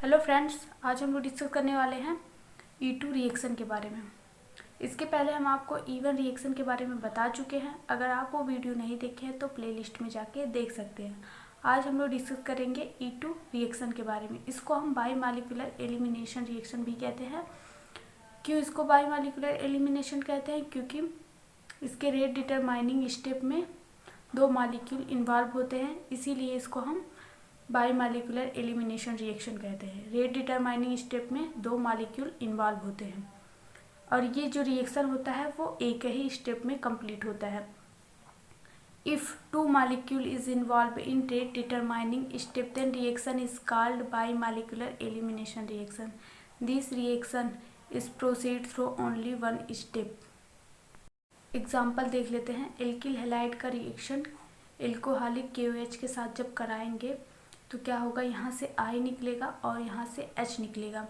Hello friends, आज हम लोग डिस्कस करने वाले हैं E2 रिएक्शन के बारे में। इसके पहले हम आपको E1 रिएक्शन के बारे में बता चुके हैं। अगर आप वो वीडियो नहीं देखे हैं तो प्लेलिस्ट में जाके देख सकते हैं। आज हम लोग डिस्कस करेंगे E2 रिएक्शन के बारे में। इसको हम बाईमॉलिक्यूलर एलिमिनेशन रिएक्शन भी कहते हैं। क्यों इसको बाईमॉलिक्यूलर एलिमिनेशन कहते हैं? क्योंकि इसके रेट डिटरमाइनिंग स्टेप में 2 मॉलिक्यूल इन्वॉल्व होते हैं, इसीलिए इसको हम बाईमॉलिक्यूलर एलिमिनेशन रिएक्शन कहते हैं। रेट डिटरमाइनिंग स्टेप में 2 मॉलिक्यूल इन्वॉल्व होते हैं और ये जो रिएक्शन होता है वो एक ही स्टेप में कंप्लीट होता है। If 2 molecule is involve in rate determining step then reaction is called bimolecular elimination reaction. This reaction is proceed through only one step. Example देख लेते हैं। एल्किल हैलाइड का रिएक्शन एल्कोहलिक KOH के साथ जब कराएंगे तो क्या होगा, यहाँ से I निकलेगा और यहाँ से H निकलेगा।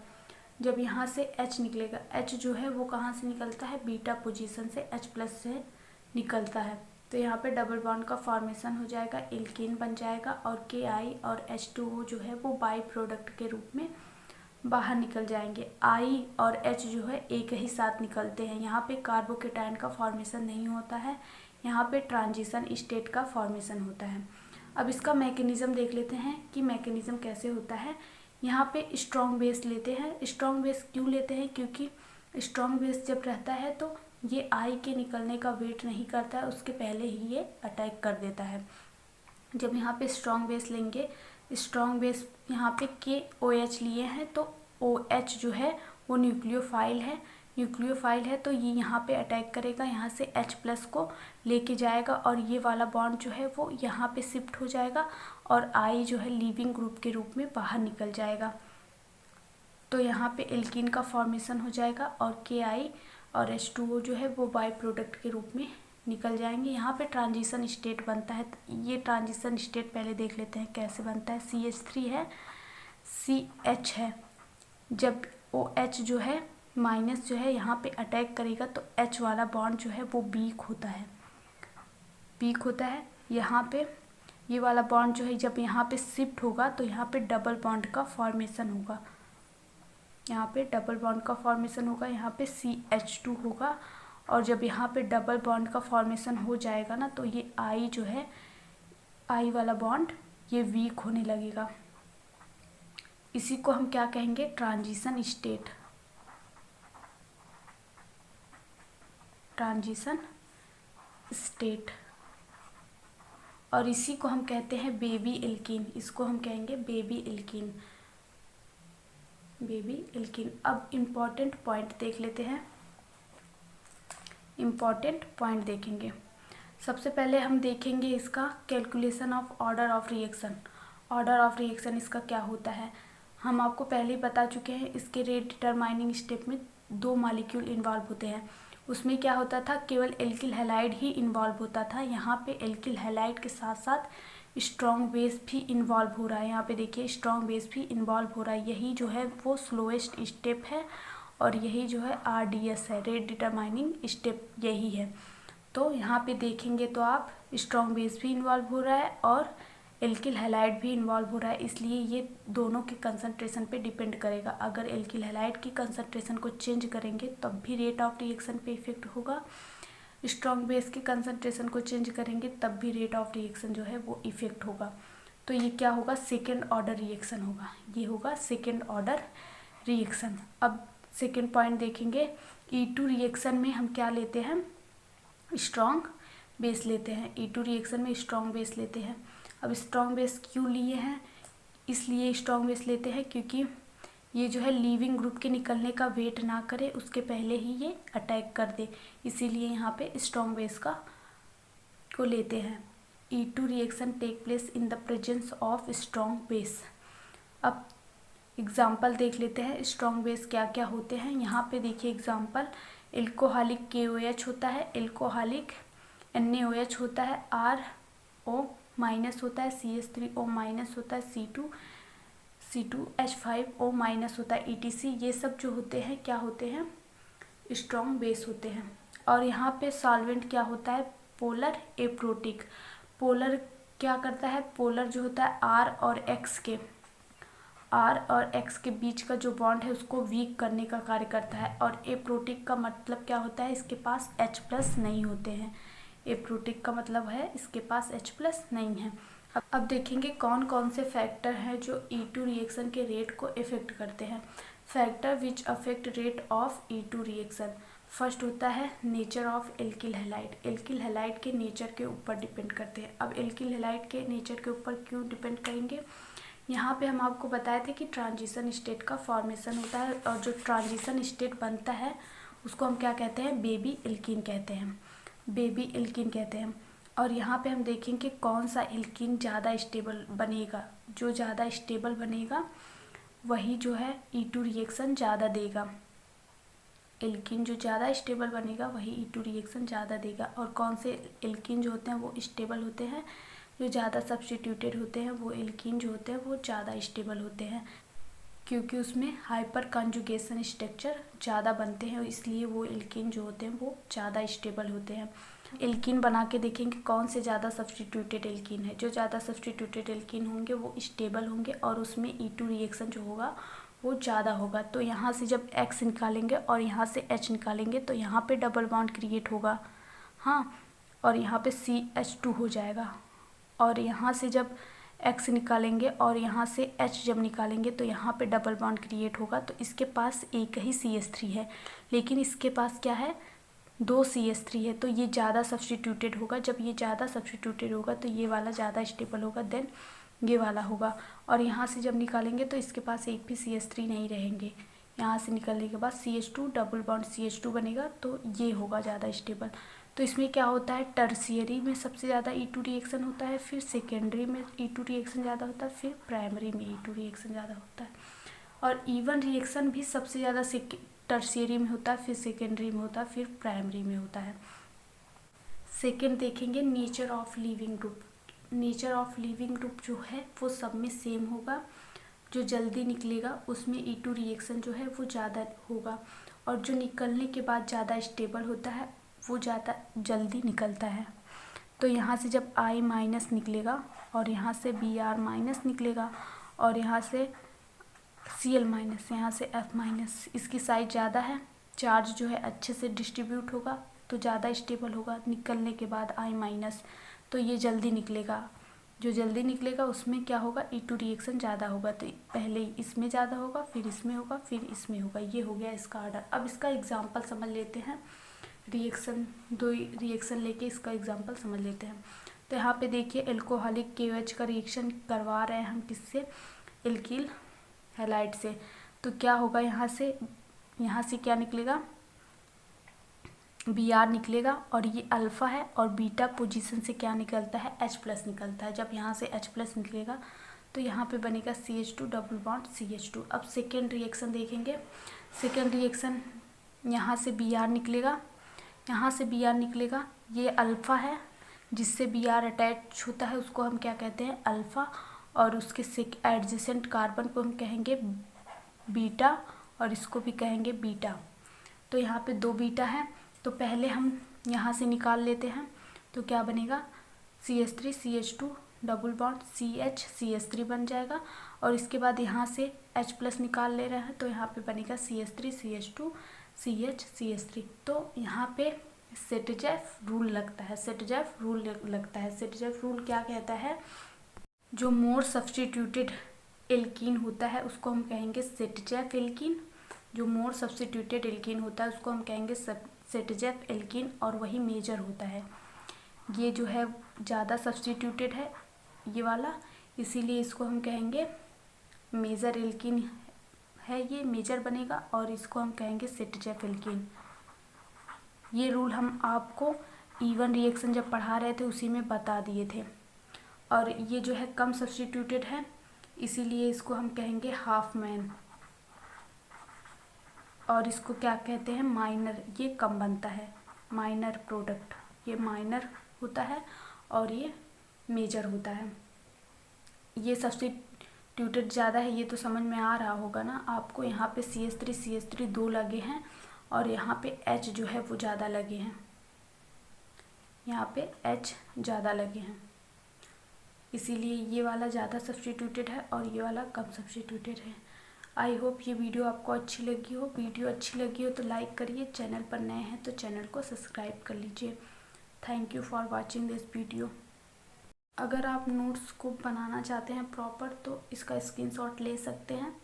जब यहाँ से H निकलेगा, H जो है वो कहाँ से निकलता है, बीटा पोजीशन से H+ से निकलता है। तो यहाँ पे डबल बॉन्ड का फॉर्मेशन हो जाएगा, एल्केन बन जाएगा और KI और H2O जो है वो बाई प्रोडक्ट के रूप में बाहर निकल जाएंगे। I और H जो है एक ही साथ निकलते हैं। यहाँ पे कार्बोकेटायन का फॉर्मेशन नहीं होता है, यहाँ पे ट्रांजिशन स्टेट का फॉर्मेशन होता है। अब इसका मैकेनिज़्म देख लेते हैं कि मैकेनिज़्म कैसे होता है। यहाँ पे स्ट्रॉन्ग बेस लेते हैं। स्ट्रॉन्ग बेस क्यों लेते हैं? क्योंकि स्ट्रॉन्ग बेस जब रहता है तो ये I के निकलने का वेट नहीं करता है, उसके पहले ही ये अटैक कर देता है। जब यहाँ पे स्ट्रॉन्ग बेस लेंगे, स्ट्रॉन्ग बेस यहाँ पे KOH लिए हैं तो OH जो है वो न्यूक्लियोफाइल है तो ये यहाँ पे अटैक करेगा, यहाँ से H+ को लेके जाएगा और ये वाला बॉन्ड जो है वो यहाँ पे शिफ्ट हो जाएगा और I जो है लीविंग ग्रुप के रूप में बाहर निकल जाएगा। तो यहाँ पे एल्कीन का फॉर्मेशन हो जाएगा और KI और H2O जो है वो बाई प्रोडक्ट के रूप में निकल जाएंगे। यहाँ पे ट्रांजिशन स्टेट बनता है। ये ट्रांजिशन स्टेट पहले देख लेते हैं कैसे बनता है। CH3 है, CH है। जब OH जो है माइनस जो है यहाँ पे अटैक करेगा तो H वाला बॉन्ड जो है वो वीक होता है। यहाँ पे ये वाला बॉन्ड जो है जब यहाँ पे शिफ्ट होगा तो यहाँ पे डबल बॉन्ड का फॉर्मेशन होगा। यहाँ पे CH2 होगा और जब यहाँ पे डबल बॉन्ड का फॉर्मेशन हो जाएगा ना तो ये I जो है, I वाला बॉन्ड ये वीक होने लगेगा। इसी को हम क्या कहेंगे, ट्रांजिशन स्टेट। और इसी को हम कहते हैं बेबी एल्कीन। इसको हम कहेंगे बेबी एल्कीन। अब इम्पॉर्टेंट पॉइंट देख लेते हैं। देखेंगे। सबसे पहले हम देखेंगे इसका calculation of order of reaction इसका क्या होता है। हम आपको पहले ही बता चुके हैं। इसके रेट डिटरमाइनिंग स्टेप में 2 मॉलिक्यूल इन्वॉल्व होते हैं। उसमें क्या होता था, केवल एल्किल हैलाइड ही इन्वॉल्व होता था। यहाँ पे एल्किल हैलाइड के साथ साथ स्ट्रॉन्ग बेस भी इन्वॉल्व हो रहा है। यहाँ पे देखिए स्ट्रॉन्ग बेस भी इन्वॉल्व हो रहा है। यही जो है वो स्लोएस्ट स्टेप है और यही जो है RDS है, रेट डिटरमाइनिंग स्टेप यही है। तो यहाँ पे देखेंगे तो आप स्ट्रॉन्ग बेस भी इन्वॉल्व हो रहा है और एल्किल हैलाइड भी इन्वॉल्व हो रहा है, इसलिए ये दोनों के कंसंट्रेशन पे डिपेंड करेगा। अगर एल्किल हैलाइड की कंसंट्रेशन को चेंज करेंगे तब भी रेट ऑफ रिएक्शन पे इफेक्ट होगा, स्ट्रॉन्ग बेस की कंसंट्रेशन को चेंज करेंगे तब भी रेट ऑफ रिएक्शन जो है वो इफेक्ट होगा। तो ये क्या होगा, सेकेंड ऑर्डर रिएक्शन होगा। ये होगा सेकेंड ऑर्डर रिएक्शन। अब सेकेंड पॉइंट देखेंगे। E2 रिएक्शन में हम क्या लेते हैं, स्ट्रॉन्ग बेस लेते हैं। E2 रिएक्शन में स्ट्रॉन्ग बेस लेते हैं। अब स्ट्रॉन्ग बेस क्यों लिए हैं, इसलिए स्ट्रॉन्ग बेस लेते हैं क्योंकि ये जो है लीविंग ग्रुप के निकलने का वेट ना करे, उसके पहले ही ये अटैक कर दे, इसीलिए यहाँ पे स्ट्रॉन्ग बेस को लेते हैं। E2 reaction take place in the presence of strong base. अब एग्जाम्पल देख लेते हैं स्ट्रॉन्ग बेस क्या क्या होते हैं। यहाँ पे देखिए एग्जाम्पल, एल्कोहलिक KOH होता है, एल्कोहलिक NaOH होता है, RO- होता है, CH3O- होता है, C2H5O- होता है, ETC। ये सब जो होते हैं क्या होते हैं, स्ट्रॉन्ग बेस होते हैं। और यहाँ पे सॉल्वेंट क्या होता है, पोलर एप्रोटिक। पोलर क्या करता है, पोलर जो होता है R और X के, R और X के बीच का जो बॉन्ड है उसको वीक करने का कार्य करता है। और एप्रोटिक का मतलब क्या होता है, इसके पास H+ नहीं होते हैं। एप्रोटिक का मतलब है इसके पास H+ नहीं है। अब देखेंगे कौन कौन से फैक्टर हैं जो E2 रिएक्शन के रेट को इफेक्ट करते हैं। Factor which affect rate of E2 reaction. First होता है nature of alkyl halide. Alkyl halide के नेचर के ऊपर डिपेंड करते हैं। अब एल्किल हैलाइड के नेचर के ऊपर क्यों डिपेंड करेंगे, यहाँ पे हम आपको बताए थे कि ट्रांजिशन स्टेट का फॉर्मेशन होता है और जो ट्रांजिशन स्टेट बनता है उसको हम क्या कहते हैं, बेबी एल्कीन कहते हैं। बेबी एल्कीन कहते हैं। और यहाँ पे हम देखेंगे कौन सा एल्कीन ज़्यादा स्टेबल बनेगा। जो ज़्यादा स्टेबल बनेगा वही जो है E2 रिएक्शन ज़्यादा देगा। एल्कीन जो ज़्यादा स्टेबल बनेगा वही E2 रिएक्शन ज़्यादा देगा। और कौन से एल्कीन जो होते हैं वो स्टेबल होते हैं, जो ज़्यादा सब्स्टिट्यूटेड होते हैं वो एल्कीन जो होते हैं वो ज़्यादा स्टेबल होते हैं, क्योंकि उसमें हाइपर कॉन्जुगेशन स्ट्रक्चर ज़्यादा बनते हैं, इसलिए वो एल्कीन जो होते हैं वो ज़्यादा स्टेबल होते हैं। एल्कीन बना के देखेंगे कौन से ज़्यादा सब्स्टिट्यूटेड एल्कीन है। जो ज़्यादा सब्स्टिट्यूटेड एल्कीन होंगे वो स्टेबल होंगे और उसमें E2 रिएक्शन जो होगा वो ज़्यादा होगा। तो यहाँ से जब X निकालेंगे और यहाँ से H निकालेंगे तो यहाँ पे डबल बॉन्ड क्रिएट होगा, हाँ, और यहाँ पे CH2 हो जाएगा। और यहाँ से जब X निकालेंगे और यहाँ से H जब निकालेंगे तो यहाँ पे डबल बॉन्ड क्रिएट होगा। तो इसके पास एक ही CH3 है, लेकिन इसके पास क्या है, 2 CH3 है। तो ये ज़्यादा सब्स्टिट्यूटेड होगा। जब ये ज़्यादा सब्स्टिट्यूटेड होगा तो ये वाला ज़्यादा स्टेबल होगा, देन ये वाला होगा। और यहाँ से जब निकालेंगे तो इसके पास एक भी CH3 नहीं रहेंगे। यहाँ से निकलने के बाद CH2 डबल बॉन्ड CH2 बनेगा, तो ये होगा ज़्यादा स्टेबल। तो इसमें क्या होता है, टर्शियरी में सबसे ज़्यादा E2 रिएक्शन होता है, फिर सेकेंडरी में E2 रिएक्शन ज़्यादा होता है, फिर प्राइमरी में E2 रिएक्शन ज़्यादा होता है। और इवन रिएक्शन भी सबसे ज़्यादा टर्शियरी में होता है, फिर सेकेंडरी में होता है, फिर प्राइमरी में होता है। सेकेंड देखेंगे nature of leaving group. Nature of leaving group जो है वो सब में सेम होगा। जो जल्दी निकलेगा उसमें E2 रिएक्शन जो है वो ज़्यादा होगा, और जो निकलने के बाद ज़्यादा स्टेबल होता है वो ज़्यादा जल्दी निकलता है। तो यहाँ से जब I- निकलेगा और यहाँ से Br- निकलेगा और यहाँ से Cl-, यहाँ से F-, इसकी साइज ज़्यादा है, चार्ज जो है अच्छे से डिस्ट्रीब्यूट होगा तो ज़्यादा स्टेबल होगा। निकलने के बाद I-, तो ये जल्दी निकलेगा। जो जल्दी निकलेगा उसमें क्या होगा, E2 रिएक्शन ज़्यादा होगा। तो पहले इसमें ज़्यादा होगा, फिर इसमें होगा, फिर इसमें होगा। ये हो गया इसका ऑर्डर। अब इसका एग्जांपल समझ लेते हैं। रिएक्शन, 2 रिएक्शन लेके इसका एग्जांपल समझ लेते हैं। तो यहाँ पे देखिए एल्कोहलिक KOH का रिएक्शन करवा रहे हैं हम किससे, एल्किल हैलाइड से। तो क्या होगा, यहाँ से क्या निकलेगा, Br निकलेगा और ये अल्फ़ा है, और बीटा पोजीशन से क्या निकलता है, H+ निकलता है। जब यहाँ से H+ निकलेगा तो यहाँ पे बनेगा CH2 डबल बॉन्ड CH2। अब सेकेंड रिएक्शन देखेंगे। सेकेंड रिएक्शन, यहाँ से Br निकलेगा, यहाँ से Br निकलेगा, ये अल्फ़ा है जिससे Br अटैच होता है उसको हम क्या कहते हैं, अल्फ़ा, और उसके एडजेसेंट कार्बन को हम कहेंगे बीटा, और इसको भी कहेंगे बीटा। तो यहाँ पे 2 बीटा है, तो पहले हम यहाँ से निकाल लेते हैं। तो क्या बनेगा, CH3 CH2 double bond CH CH3 बन जाएगा। और इसके बाद यहाँ से H+ निकाल ले रहे हैं तो यहाँ पे बनेगा CH3 CH2 CH CH3। तो यहाँ पे सेटजेफ रूल लगता है। सेटजेफ रूल लगता है। सेटजेफ रूल क्या कहता है, जो मोर सब्स्टिट्यूटेड एल्कीन होता है उसको हम कहेंगे सेटजेफ एल्कीन। जो मोर सब्स्टिट्यूटेड एल्कीन होता है उसको हम कहेंगे सेटजेफ एल्कीन, और वही मेजर होता है। ये जो है ज़्यादा सब्स्टिट्यूटेड है ये वाला, इसीलिए इसको हम कहेंगे मेजर एल्कीन है, ये मेजर बनेगा, और इसको हम कहेंगे सेटजेफ एल्कीन। ये रूल हम आपको E1 रिएक्शन जब पढ़ा रहे थे उसी में बता दिए थे। और ये जो है कम सब्स्टिट्यूटेड है, इसीलिए इसको हम कहेंगे हाफ मैन, और इसको क्या कहते हैं, माइनर। ये कम बनता है, माइनर प्रोडक्ट। ये माइनर होता है और ये मेजर होता है। ये सब्स्टिट्यूटेड ज़्यादा है, ये तो समझ में आ रहा होगा ना आपको। यहाँ पे CH3 2 लगे हैं और यहाँ पे H जो है वो ज़्यादा लगे हैं, यहाँ पे H ज़्यादा लगे हैं, इसीलिए ये वाला ज़्यादा सब्स्टिट्यूटेड है और ये वाला कम सब्स्टिट्यूटेड है। आई होप ये वीडियो आपको अच्छी लगी हो। वीडियो अच्छी लगी हो तो लाइक करिए, चैनल पर नए हैं तो चैनल को सब्सक्राइब कर लीजिए। Thank you for watching this video. अगर आप नोट्स को बनाना चाहते हैं प्रॉपर तो इसका स्क्रीनशॉट ले सकते हैं।